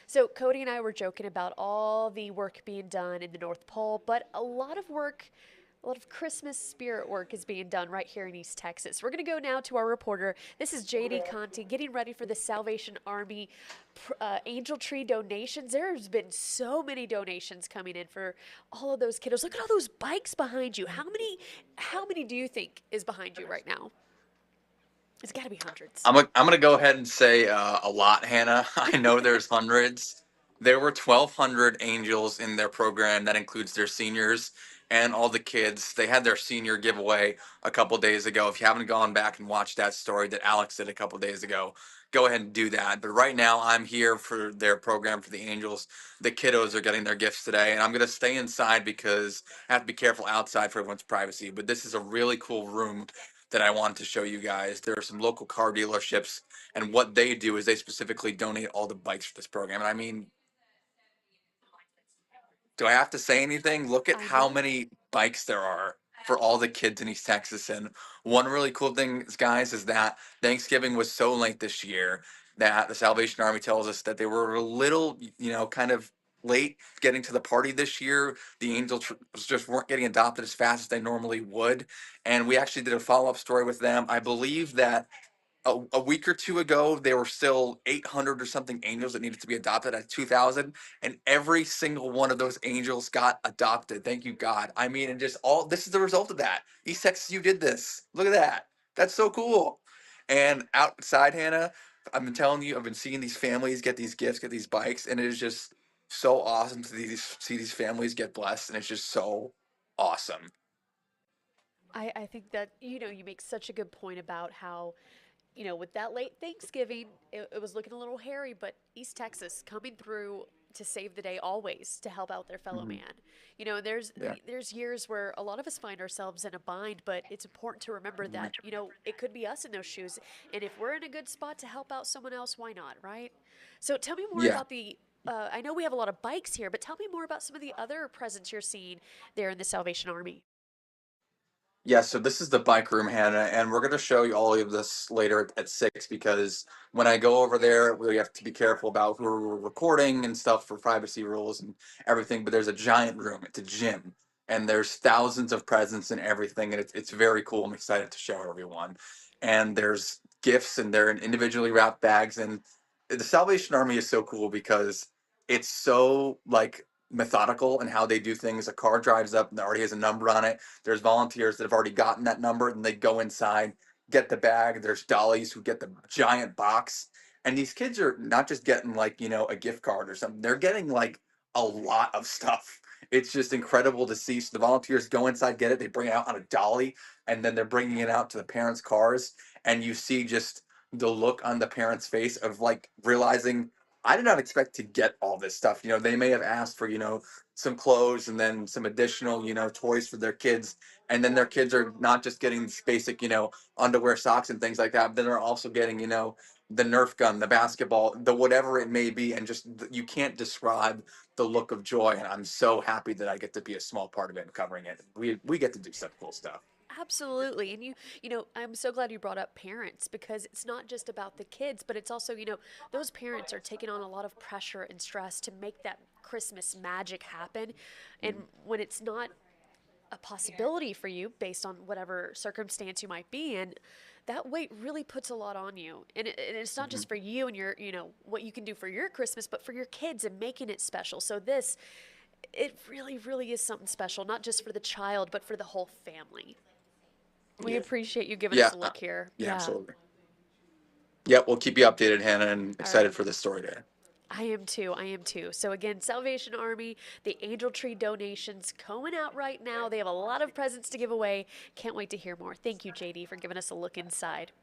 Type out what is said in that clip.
So Cody and I were joking about all the work being done in the North Pole, but a lot of Christmas spirit work is being done right here in East Texas. We're going to go now to our reporter. This is JD Conti getting ready for the Salvation Army Angel Tree donations. There's been so many donations coming in for all of those kiddos. Look at all those bikes behind you. How many do you think is behind you right now? It's got to be hundreds. I'm gonna go ahead and say a lot, Hannah. I know there's hundreds. There were 1,200 angels in their program. That includes their seniors and all the kids. They had their senior giveaway a couple days ago. If you haven't gone back and watched that story that Alex did a couple days ago, go ahead and do that. But right now, I'm here for their program for the angels. The kiddos are getting their gifts today, and I'm gonna stay inside because I have to be careful outside for everyone's privacy. But this is a really cool room that I wanted to show you guys. There are some local car dealerships, and what they do is they specifically donate all the bikes for this program. And I mean, do I have to say anything? Look at I how know. many bikes there are for all the kids in East Texas. And one really cool thing, guys, is that Thanksgiving was so late this year that the Salvation Army tells us that they were a little, kind of late getting to the party this year. The angels just weren't getting adopted as fast as they normally would. And we actually did a follow up story with them. I believe that a week or two ago, there were still 800 or something angels that needed to be adopted at 2,000, and every single one of those angels got adopted. Thank you, God. I mean, and just all this is the result of that. East Texas, you did this. Look at that. That's so cool. And outside, Hannah, I've been telling you, I've been seeing these families get these gifts, get these bikes, and it is just so awesome to see these families get blessed, and it's just so awesome. I think that, you make such a good point about how, with that late Thanksgiving, it was looking a little hairy, but East Texas coming through to save the day always to help out their fellow Mhm. man. There's Yeah. there's years where a lot of us find ourselves in a bind, but it's important to remember that, it could be us in those shoes. And if we're in a good spot to help out someone else, why not, right? So tell me more Yeah. about I know we have a lot of bikes here, but tell me more about some of the other presents you're seeing there in the Salvation Army. Yeah, so this is the bike room, Hannah, and we're going to show you all of this later at 6 because when I go over there, we have to be careful about who we're recording and stuff for privacy rules and everything. But there's a giant room, it's a gym, and there's thousands of presents and everything, and it's very cool. I'm excited to show everyone. And there's gifts, and they're in individually wrapped bags. And the Salvation Army is so cool because it's so like methodical in how they do things. A car drives up and already has a number on it. There's volunteers that have already gotten that number and they go inside, get the bag. There's dollies who get the giant box. And these kids are not just getting like, a gift card or something. They're getting like a lot of stuff. It's just incredible to see. So the volunteers go inside, get it, they bring it out on a dolly, and then they're bringing it out to the parents' cars. And you see just the look on the parents' face of like realizing I did not expect to get all this stuff. They may have asked for, some clothes and then some additional, toys for their kids. And then their kids are not just getting this basic, underwear, socks, and things like that. But then they're also getting, the Nerf gun, the basketball, the whatever it may be. And just you can't describe the look of joy. And I'm so happy that I get to be a small part of it and covering it. We get to do such cool stuff. Absolutely. And I'm so glad you brought up parents because it's not just about the kids, but it's also, those parents are taking on a lot of pressure and stress to make that Christmas magic happen. And Mhm. when it's not a possibility for you based on whatever circumstance you might be in, that weight really puts a lot on you. And it's not Mhm. just for you and your, what you can do for your Christmas, but for your kids and making it special. So it really, really is something special, not just for the child, but for the whole family. We Yeah. appreciate you giving us Yeah. a look here. Yeah, Yeah. absolutely. Yeah, we'll keep you updated, Hannah, and All excited right. for this story today. I am too. I am too. So again, Salvation Army, the Angel Tree donations going out right now. They have a lot of presents to give away. Can't wait to hear more. Thank you, JD, for giving us a look inside.